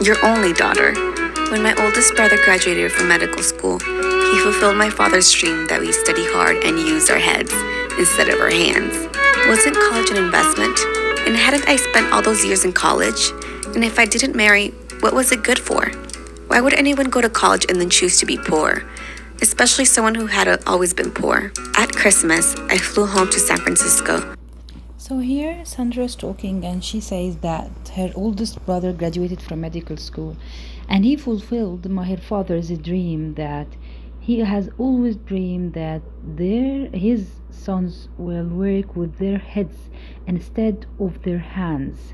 Your only daughter. When my oldest brother graduated from medical school, he fulfilled my father's dream that we study hard and use our heads instead of our hands. Wasn't college an investment? And hadn't I spent all those years in college? And if I didn't marry, what was it good for? Why would anyone go to college and then choose to be poor? Especially someone who had always been poor. At Christmas, I flew home to San Francisco. So here Sandra is talking and she says that her oldest brother graduated from medical school and he fulfilled her father's dream that he has always dreamed that his sons will work with their heads instead of their hands.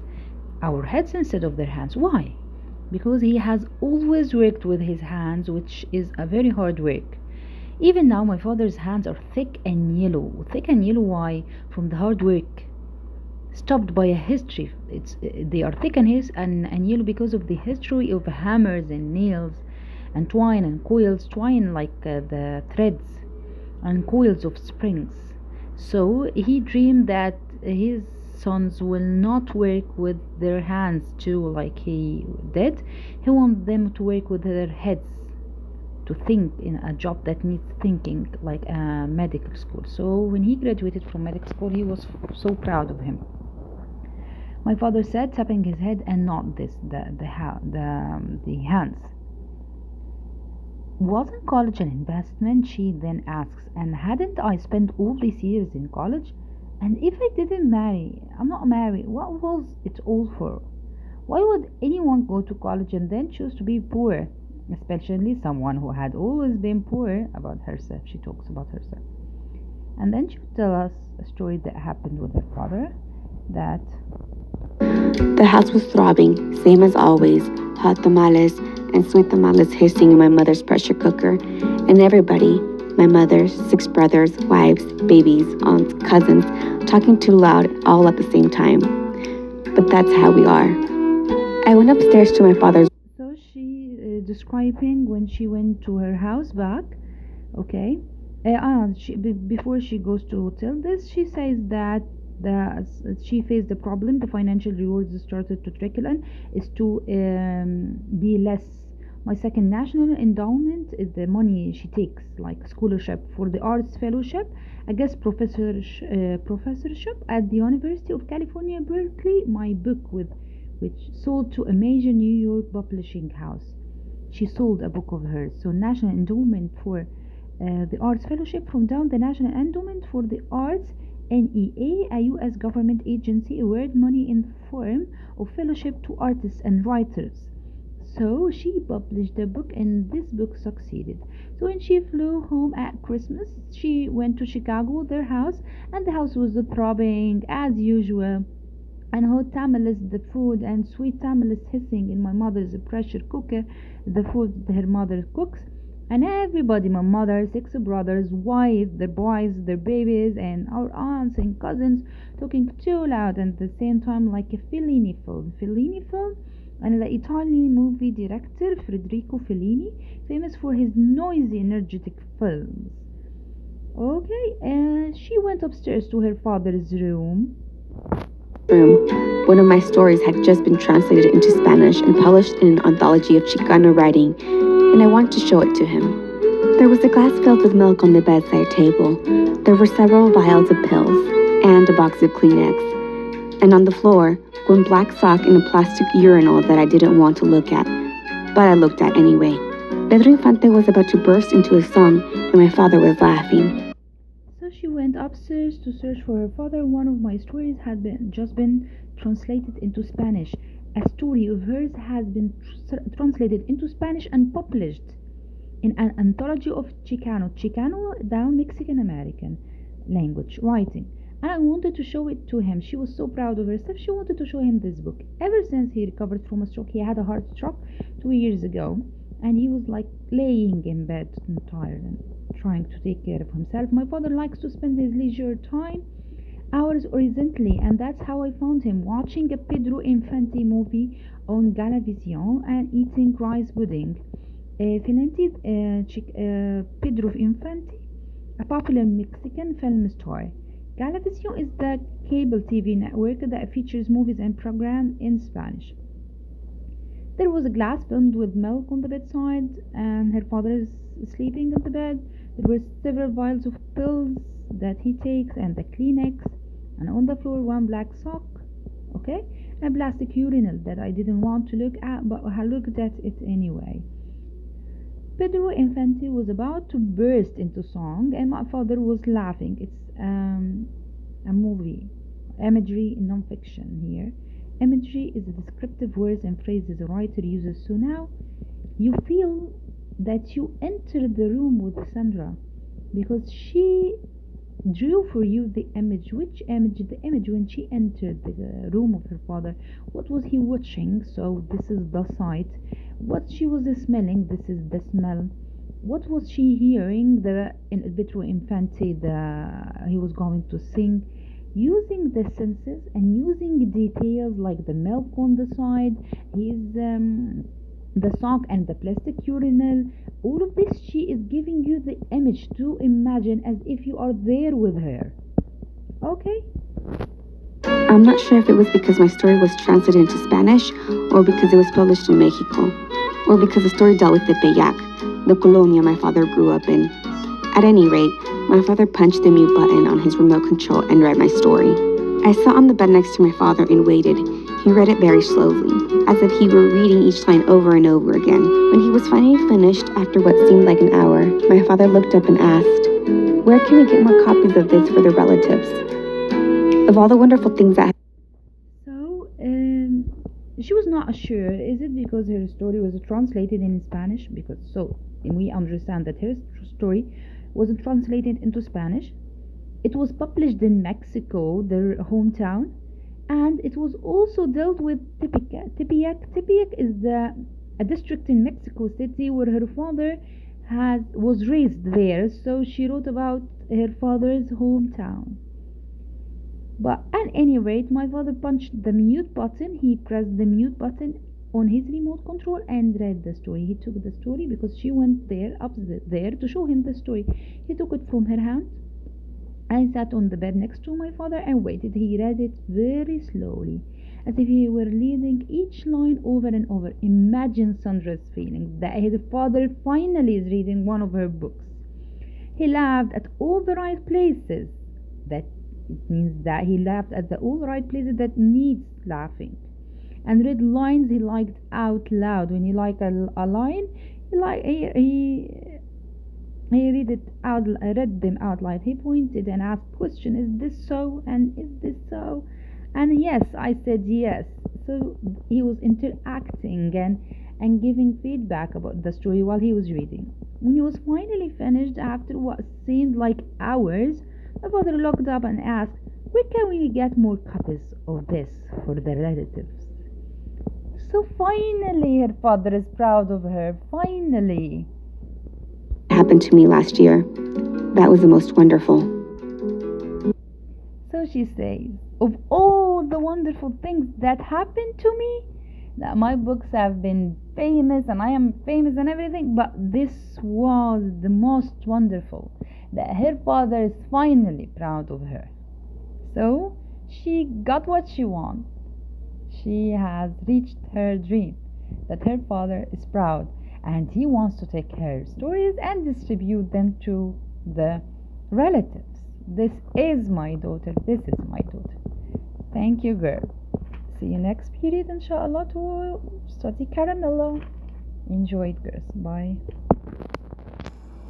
Our heads instead of their hands. Why? Because he has always worked with his hands, which is a very hard work. Even now, my father's hands are thick and yellow. Thick and yellow, why? From the hard work stopped by a history. They are thick and yellow because of the history of hammers and nails and twine and coils, twine like the threads and coils of springs. So he dreamed that his sons will not work with their hands too like he did. He wanted them to work with their heads, to think in a job that needs thinking like a medical school. So when he graduated from medical school, he was so proud of him. My father said, tapping his head, and not the hands. Wasn't college an investment? She then asks. And hadn't I spent all these years in college? And if I didn't marry, I'm not married, what was it all for? Why would anyone go to college and then choose to be poor? Especially someone who had always been poor. About herself, she talks about herself. And then she would tell us a story that happened with her father, that The house was throbbing, same as always, hot tamales and sweet tamales hissing in my mother's pressure cooker, and everybody, my mother, 6 brothers, wives, babies, aunts, cousins, talking too loud all at the same time. But that's how we are. I went upstairs to my father's. so she describing when she went to her house back. Okay. Before she goes to tell this, she says that she faced the problem. The financial rewards started to trickle in. Is to be less. My second national endowment is the money she takes, like scholarship for the arts fellowship, a guest professorship at the University of California, Berkeley. My book with which sold to a major New York publishing house. She sold a book of hers. So national endowment for the Arts Fellowship from down the National Endowment for the Arts, NEA, a U.S. government agency, award money in the form of fellowship to artists and writers. So she published a book, and this book succeeded. So when she flew home at Christmas, she went to Chicago, their house, and the house was throbbing as usual. And hot tamales, the food, and sweet tamales hissing in my mother's pressure cooker, the food her mother cooks. And everybody, my mother, 6 brothers, wives, their boys, their babies, and our aunts and cousins, talking too loud and at the same time like a Fellini film. Fellini film, and the Italian movie director Federico Fellini, famous for his noisy, energetic films. Okay, and she went upstairs to her father's room. One of my stories had just been translated into Spanish and published in an anthology of Chicano writing, and I wanted to show it to him. There was a glass filled with milk on the bedside table. There were several vials of pills and a box of Kleenex. And on the floor, one black sock in a plastic urinal that I didn't want to look at, but I looked at anyway. Pedro Infante was about to burst into a song, and my father was laughing. So she went upstairs to search for her father. One of my stories had just been translated into Spanish. A story of hers has been translated into Spanish and published in an anthology of Chicano, down Mexican American language writing. And I wanted to show it to him. She was so proud of herself. She wanted to show him this book. Ever since he recovered from a stroke, he had a heart stroke 2 years ago, and he was like laying in bed and tired and trying to take care of himself. My father likes to spend his leisure time hours horizontally, and that's how I found him, watching a Pedro Infante movie on Galavision and eating rice pudding. Pedro Infante, a popular Mexican film star. Galavision is the cable TV network that features movies and programs in Spanish. There was a glass filled with milk on the bedside, and her father is sleeping on the bed. There were several vials of pills that he takes, and the Kleenex, and on the floor one black sock, okay, a plastic urinal that I didn't want to look at, but I looked at it anyway. Pedro Infante was about to burst into song, and my father was laughing. It's a movie, imagery in non-fiction here. Imagery is a descriptive words and phrases a writer uses. So now you feel that you entered the room with Sandra because she drew for you the image. Which image? The image when she entered the room of her father. What was he watching? So this is the sight. What she was smelling? This is the smell. What was she hearing? The in Petro Infante, he was going to sing. Using the senses and using details like the milk on the side, the sock and the plastic urinal, all of this, she is giving you the image to imagine as if you are there with her. Okay? I'm not sure if it was because my story was translated into Spanish, or because it was published in Mexico, or because the story dealt with the Bellac, the colonia my father grew up in. At any rate, my father punched the mute button on his remote control and read my story. I sat on the bed next to my father and waited. He read it very slowly, as if he were reading each line over and over again. When he was finally finished, after what seemed like an hour, my father looked up and asked, "Where can we get more copies of this for the relatives? Of all the wonderful things that..." So, she was not sure. Is it because her story was translated in Spanish? Because so we understand that her story was translated into Spanish. It was published in Mexico, their hometown, and it was also dealt with Tepic. Tepic is a district in Mexico City where her father was raised there. So she wrote about her father's hometown. But at any rate, my father punched the mute button. He pressed the mute button on his remote control and read the story. He took the story because she went up there to show him the story. He took it from her hand. I sat on the bed next to my father and waited. He read it very slowly, as if he were reading each line over and over. Imagine Sandra's feeling that his father finally is reading one of her books. He laughed at all the right places. That it means that he laughed at all the right places that needs laughing, and read lines he liked out loud. When you like a line, he read them out loud. He pointed and asked question, "Is this so? And is this so?" And yes, I said yes. So he was interacting and giving feedback about the story while he was reading. When he was finally finished, after what seemed like hours, my father looked up and asked, "Where can we get more copies of this for the relatives?" So finally, her father is proud of her. Finally. Happened to me last year. That was the most wonderful. So she says, of all the wonderful things that happened to me, that my books have been famous and I am famous and everything, but this was the most wonderful, that her father is finally proud of her. So she got what she wanted. She has reached her dream, that her father is proud and he wants to take her stories and distribute them to the relatives. This is my daughter. This is my daughter. Thank you, girl. See you next period, inshallah, to study Caramello. Enjoy it, girls. Bye.